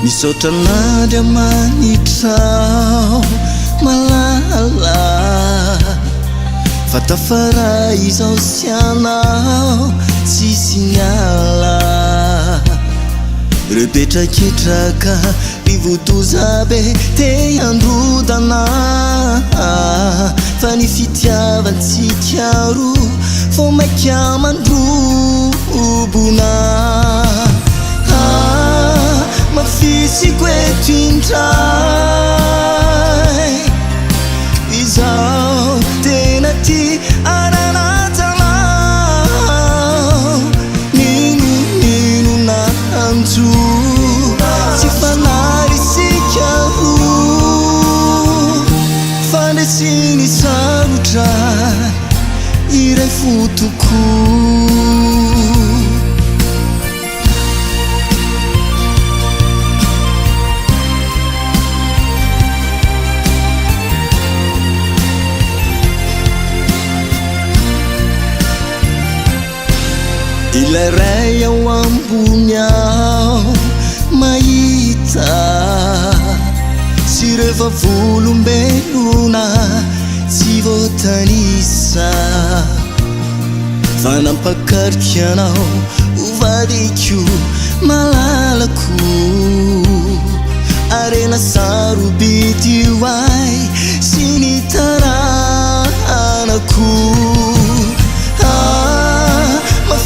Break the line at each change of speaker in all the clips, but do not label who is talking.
Misaotra nady manitrao malala fa tafaray izao sy anao tsisy miala repetraketraka rivotozabe te androdana fa ny fitiavantsika roa fô maika mandrobona mafisiko eto indray izao tena ty ananatanao nino nahanjo tsy fanarisika roa fandresiny sarotra iray fotoko ilay ray ao ambony ao mahita sy rehefa volombelona tsy voatanisa fa nampakarika anao ovadiko malalako arena sarobity hoay sy ny taranako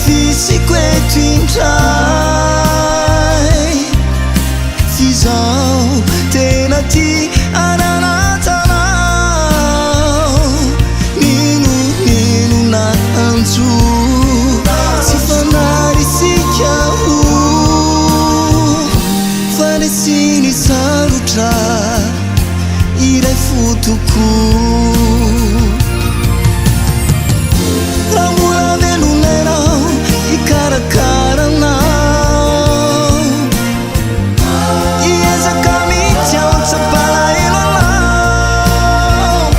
mafisiko eto indray fizao tena ty ananatanao nino nahanjo tsy fanarisika roa fanesiny sarotra iray fotoko karakaranao iezaka mitiaotra palahelo anao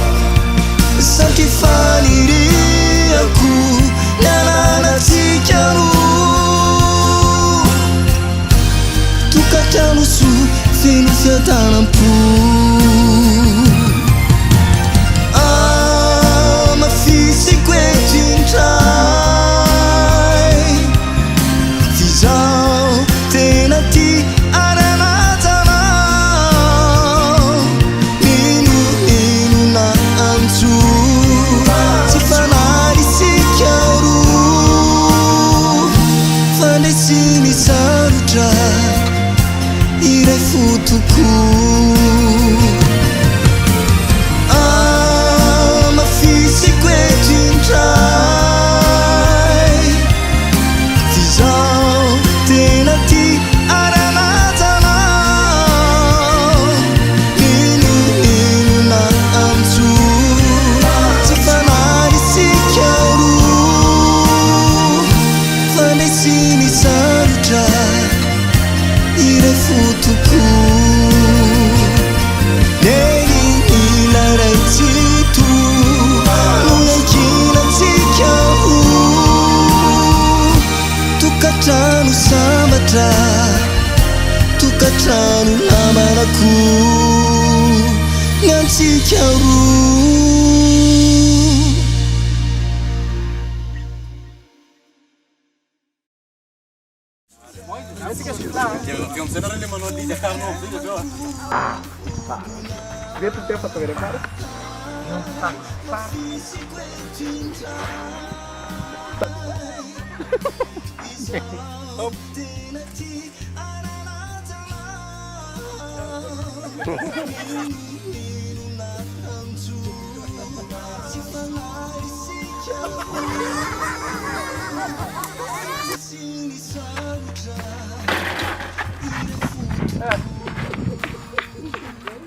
saky faniriako nananatsika roa tokatrano so feno fiadanam-po mafisiko eto indray tena ty ananatanao nino nahanjo tsy fanarisika roa fandresiny sarotra iray fotoko mafisiko eto indray fizao tena ty ananatanao nino nahanjo tsy fanarisika roa fandresiny sarotra iray fotoko nenilaray tsito noenkinantsika roa tokatrano sambatra tokatrano lamanako nyantsika roa
Dia tuh tiap fotografer